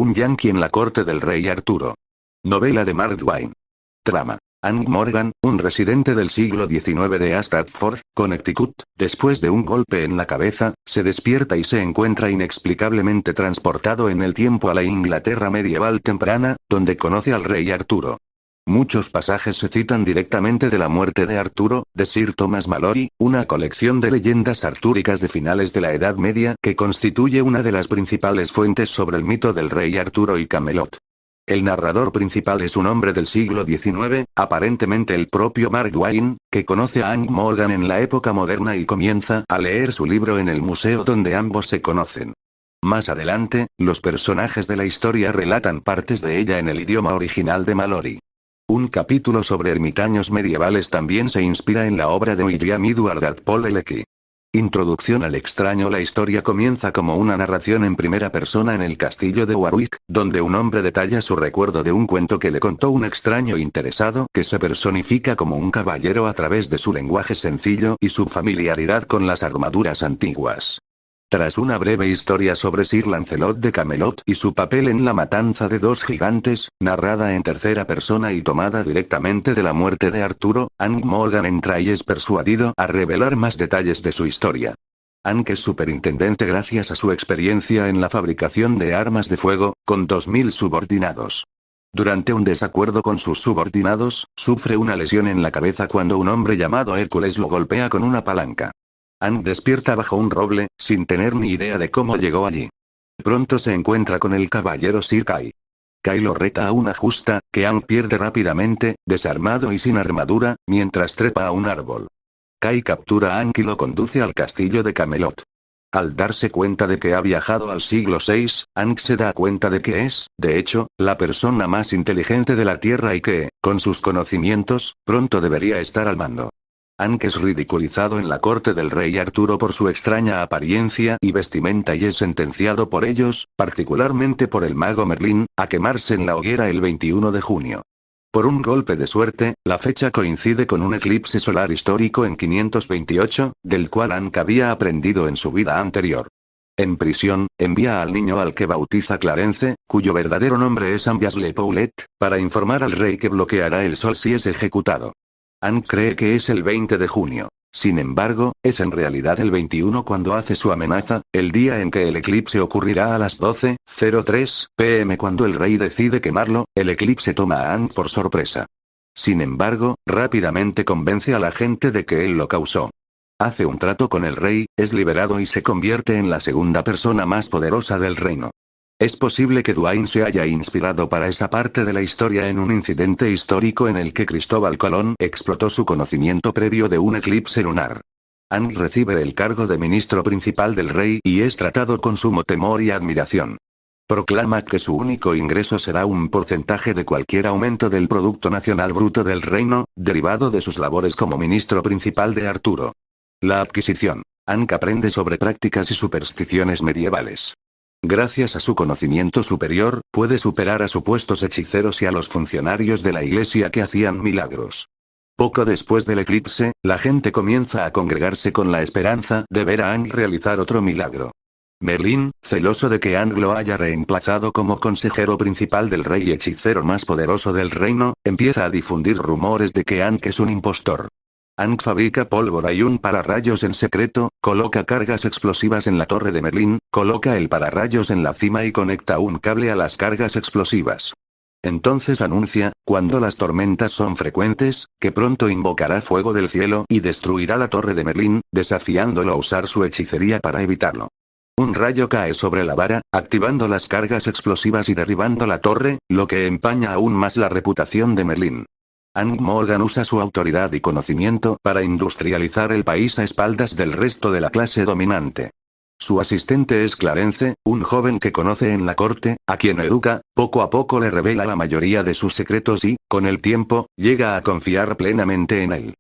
Un yanqui en la corte del rey Arturo. Novela de Mark Twain. Trama. Hank Morgan, un residente del siglo XIX de Stratford, Connecticut, después de un golpe en la cabeza, se despierta y se encuentra inexplicablemente transportado en el tiempo a la Inglaterra medieval temprana, donde conoce al rey Arturo. Muchos pasajes se citan directamente de La muerte de Arturo, de Sir Thomas Malory, una colección de leyendas artúricas de finales de la Edad Media que constituye una de las principales fuentes sobre el mito del rey Arturo y Camelot. El narrador principal es un hombre del siglo XIX, aparentemente el propio Mark Twain, que conoce a Hank Morgan en la época moderna y comienza a leer su libro en el museo donde ambos se conocen. Más adelante, los personajes de la historia relatan partes de ella en el idioma original de Malory. Un capítulo sobre ermitaños medievales también se inspira en la obra de William Edward Walpole Lecky. Introducción al extraño. La historia comienza como una narración en primera persona en el castillo de Warwick, donde un hombre detalla su recuerdo de un cuento que le contó un extraño interesado que se personifica como un caballero a través de su lenguaje sencillo y su familiaridad con las armaduras antiguas. Tras una breve historia sobre Sir Lancelot de Camelot y su papel en la matanza de dos gigantes, narrada en tercera persona y tomada directamente de La muerte de Arturo, Hank Morgan entra y es persuadido a revelar más detalles de su historia. Hank es superintendente gracias a su experiencia en la fabricación de armas de fuego, con 2000 subordinados. Durante un desacuerdo con sus subordinados, sufre una lesión en la cabeza cuando un hombre llamado Hércules lo golpea con una palanca. Hank despierta bajo un roble, sin tener ni idea de cómo llegó allí. Pronto se encuentra con el caballero Sir Kay. Kay lo reta a una justa, que Hank pierde rápidamente, desarmado y sin armadura, mientras trepa a un árbol. Kay captura a Hank y lo conduce al castillo de Camelot. Al darse cuenta de que ha viajado al siglo VI, Hank se da cuenta de que es, de hecho, la persona más inteligente de la Tierra y que, con sus conocimientos, pronto debería estar al mando. Hank es ridiculizado en la corte del rey Arturo por su extraña apariencia y vestimenta y es sentenciado por ellos, particularmente por el mago Merlín, a quemarse en la hoguera el 21 de junio. Por un golpe de suerte, la fecha coincide con un eclipse solar histórico en 528, del cual Hank había aprendido en su vida anterior. En prisión, envía al niño al que bautiza Clarence, cuyo verdadero nombre es Ambias Le Paulet, para informar al rey que bloqueará el sol si es ejecutado. Hank cree que es el 20 de junio. Sin embargo, es en realidad el 21 cuando hace su amenaza, el día en que el eclipse ocurrirá a las 12:03 p.m. Cuando el rey decide quemarlo, el eclipse toma a Hank por sorpresa. Sin embargo, rápidamente convence a la gente de que él lo causó. Hace un trato con el rey, es liberado y se convierte en la segunda persona más poderosa del reino. Es posible que Twain se haya inspirado para esa parte de la historia en un incidente histórico en el que Cristóbal Colón explotó su conocimiento previo de un eclipse lunar. Hank recibe el cargo de ministro principal del rey y es tratado con sumo temor y admiración. Proclama que su único ingreso será un porcentaje de cualquier aumento del Producto Nacional Bruto del reino, derivado de sus labores como ministro principal de Arturo. La adquisición. Hank aprende sobre prácticas y supersticiones medievales. Gracias a su conocimiento superior, puede superar a supuestos hechiceros y a los funcionarios de la iglesia que hacían milagros. Poco después del eclipse, la gente comienza a congregarse con la esperanza de ver a Hank realizar otro milagro. Merlín, celoso de que Hank lo haya reemplazado como consejero principal del rey y hechicero más poderoso del reino, empieza a difundir rumores de que Hank es un impostor. Hank fabrica pólvora y un pararrayos en secreto, coloca cargas explosivas en la torre de Merlín, coloca el pararrayos en la cima y conecta un cable a las cargas explosivas. Entonces anuncia, cuando las tormentas son frecuentes, que pronto invocará fuego del cielo y destruirá la torre de Merlín, desafiándolo a usar su hechicería para evitarlo. Un rayo cae sobre la vara, activando las cargas explosivas y derribando la torre, lo que empaña aún más la reputación de Merlín. Hank Morgan usa su autoridad y conocimiento para industrializar el país a espaldas del resto de la clase dominante. Su asistente es Clarence, un joven que conoce en la corte, a quien educa, poco a poco le revela la mayoría de sus secretos y, con el tiempo, llega a confiar plenamente en él.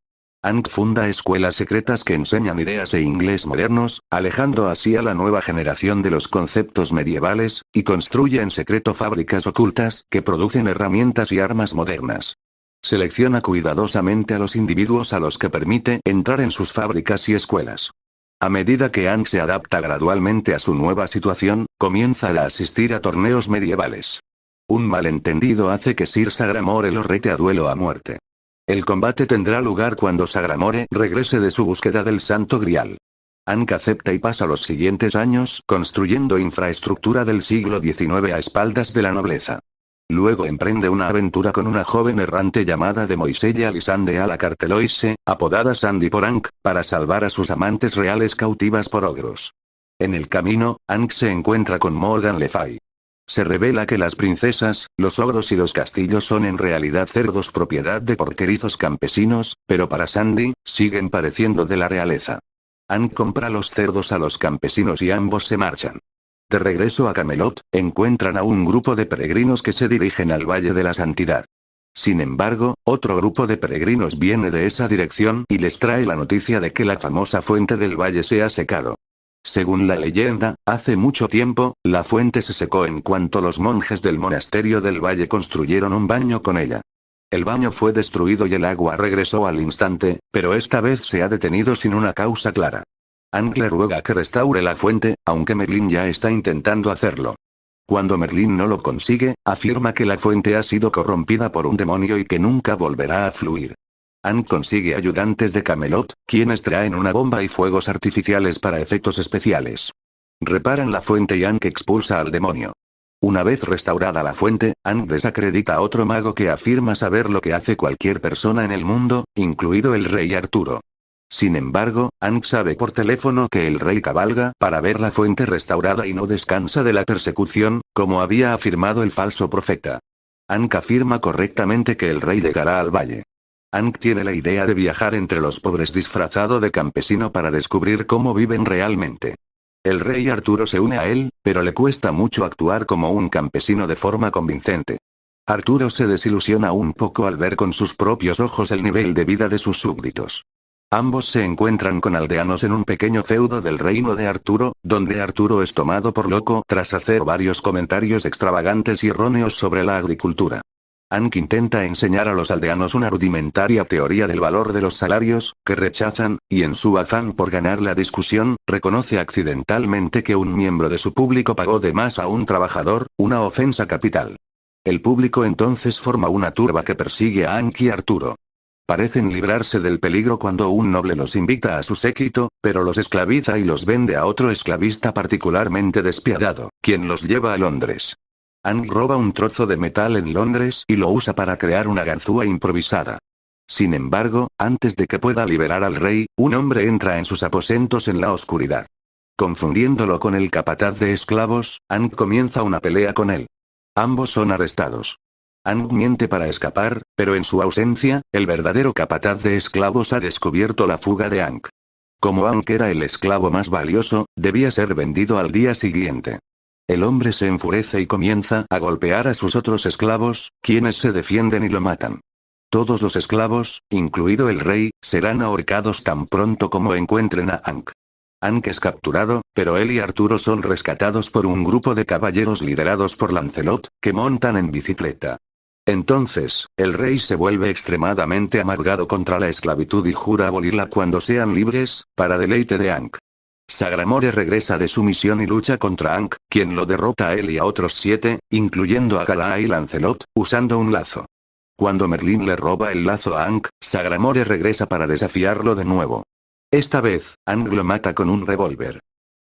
Hank funda escuelas secretas que enseñan ideas e inglés modernos, alejando así a la nueva generación de los conceptos medievales, y construye en secreto fábricas ocultas que producen herramientas y armas modernas. Selecciona cuidadosamente a los individuos a los que permite entrar en sus fábricas y escuelas. A medida que Aang se adapta gradualmente a su nueva situación, comienza a asistir a torneos medievales. Un malentendido hace que Sir Sagramore lo rete a duelo a muerte. El combate tendrá lugar cuando Sagramore regrese de su búsqueda del Santo Grial. Aang acepta y pasa los siguientes años construyendo infraestructura del siglo XIX a espaldas de la nobleza. Luego emprende una aventura con una joven errante llamada de Moiselle Alisande Alacarteloise, apodada Sandy por Aang, para salvar a sus amantes reales cautivas por ogros. En el camino, Aang se encuentra con Morgan Le Fay. Se revela que las princesas, los ogros y los castillos son en realidad cerdos propiedad de porquerizos campesinos, pero para Sandy, siguen pareciendo de la realeza. Aang compra los cerdos a los campesinos y ambos se marchan. De regreso a Camelot, encuentran a un grupo de peregrinos que se dirigen al Valle de la Santidad. Sin embargo, otro grupo de peregrinos viene de esa dirección y les trae la noticia de que la famosa fuente del valle se ha secado. Según la leyenda, hace mucho tiempo, la fuente se secó en cuanto los monjes del monasterio del valle construyeron un baño con ella. El baño fue destruido y el agua regresó al instante, pero esta vez se ha detenido sin una causa clara. Aang le ruega que restaure la fuente, aunque Merlin ya está intentando hacerlo. Cuando Merlin no lo consigue, afirma que la fuente ha sido corrompida por un demonio y que nunca volverá a fluir. Aang consigue ayudantes de Camelot, quienes traen una bomba y fuegos artificiales para efectos especiales. Reparan la fuente y Aang expulsa al demonio. Una vez restaurada la fuente, Aang desacredita a otro mago que afirma saber lo que hace cualquier persona en el mundo, incluido el rey Arturo. Sin embargo, Aang sabe por teléfono que el rey cabalga para ver la fuente restaurada y no descansa de la persecución, como había afirmado el falso profeta. Aang afirma correctamente que el rey llegará al valle. Aang tiene la idea de viajar entre los pobres disfrazado de campesino para descubrir cómo viven realmente. El rey Arturo se une a él, pero le cuesta mucho actuar como un campesino de forma convincente. Arturo se desilusiona un poco al ver con sus propios ojos el nivel de vida de sus súbditos. Ambos se encuentran con aldeanos en un pequeño feudo del reino de Arturo, donde Arturo es tomado por loco tras hacer varios comentarios extravagantes y erróneos sobre la agricultura. Aang intenta enseñar a los aldeanos una rudimentaria teoría del valor de los salarios, que rechazan, y en su afán por ganar la discusión, reconoce accidentalmente que un miembro de su público pagó de más a un trabajador, una ofensa capital. El público entonces forma una turba que persigue a Aang y Arturo. Parecen librarse del peligro cuando un noble los invita a su séquito, pero los esclaviza y los vende a otro esclavista particularmente despiadado, quien los lleva a Londres. Aang roba un trozo de metal en Londres y lo usa para crear una ganzúa improvisada. Sin embargo, antes de que pueda liberar al rey, un hombre entra en sus aposentos en la oscuridad. Confundiéndolo con el capataz de esclavos, Aang comienza una pelea con él. Ambos son arrestados. Aang miente para escapar, pero en su ausencia, el verdadero capataz de esclavos ha descubierto la fuga de Aang. Como Aang era el esclavo más valioso, debía ser vendido al día siguiente. El hombre se enfurece y comienza a golpear a sus otros esclavos, quienes se defienden y lo matan. Todos los esclavos, incluido el rey, serán ahorcados tan pronto como encuentren a Aang. Aang es capturado, pero él y Arturo son rescatados por un grupo de caballeros liderados por Lancelot, que montan en bicicleta. Entonces, el rey se vuelve extremadamente amargado contra la esclavitud y jura abolirla cuando sean libres, para deleite de Aang. Sagramore regresa de su misión y lucha contra Aang, quien lo derrota a él y a otros 7, incluyendo a Galaa y Lancelot, usando un lazo. Cuando Merlin le roba el lazo a Aang, Sagramore regresa para desafiarlo de nuevo. Esta vez, Aang lo mata con un revólver.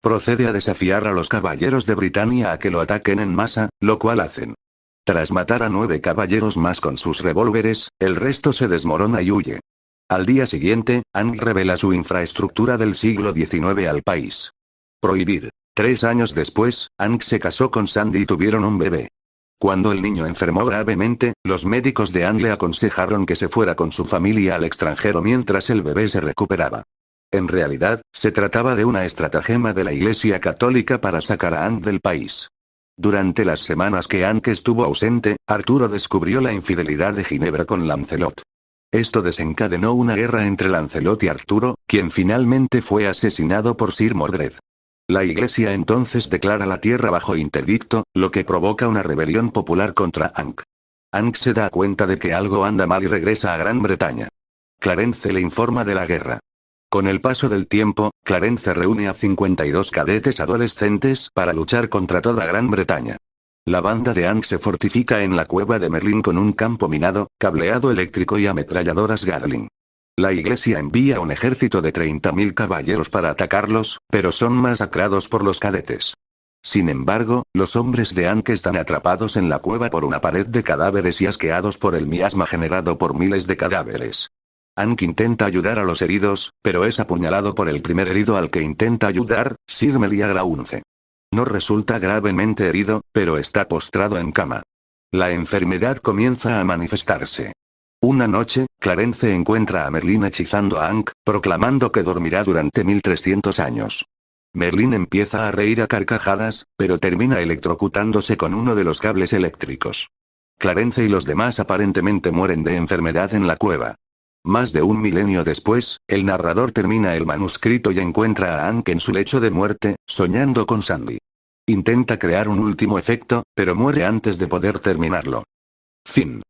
Procede a desafiar a los caballeros de Britania a que lo ataquen en masa, lo cual hacen. Tras matar a 9 caballeros más con sus revólveres, el resto se desmorona y huye. Al día siguiente, Aang revela su infraestructura del siglo XIX al país. Prohibir. 3 años después, Aang se casó con Sandy y tuvieron un bebé. Cuando el niño enfermó gravemente, los médicos de Aang le aconsejaron que se fuera con su familia al extranjero mientras el bebé se recuperaba. En realidad, se trataba de una estratagema de la Iglesia Católica para sacar a Aang del país. Durante las semanas que Aang estuvo ausente, Arturo descubrió la infidelidad de Ginebra con Lancelot. Esto desencadenó una guerra entre Lancelot y Arturo, quien finalmente fue asesinado por Sir Mordred. La Iglesia entonces declara la tierra bajo interdicto, lo que provoca una rebelión popular contra Aang. Aang se da cuenta de que algo anda mal y regresa a Gran Bretaña. Clarence le informa de la guerra. Con el paso del tiempo, Clarence reúne a 52 cadetes adolescentes para luchar contra toda Gran Bretaña. La banda de Aang se fortifica en la cueva de Merlín con un campo minado, cableado eléctrico y ametralladoras Gatling. La iglesia envía un ejército de 30.000 caballeros para atacarlos, pero son masacrados por los cadetes. Sin embargo, los hombres de Aang están atrapados en la cueva por una pared de cadáveres y asqueados por el miasma generado por miles de cadáveres. Aang intenta ayudar a los heridos, pero es apuñalado por el primer herido al que intenta ayudar, Sir Meliagraunce. No resulta gravemente herido, pero está postrado en cama. La enfermedad comienza a manifestarse. Una noche, Clarence encuentra a Merlín hechizando a Aang, proclamando que dormirá durante 1300 años. Merlín empieza a reír a carcajadas, pero termina electrocutándose con uno de los cables eléctricos. Clarence y los demás aparentemente mueren de enfermedad en la cueva. Más de un milenio después, el narrador termina el manuscrito y encuentra a Aang en su lecho de muerte, soñando con Sandy. Intenta crear un último efecto, pero muere antes de poder terminarlo. Fin.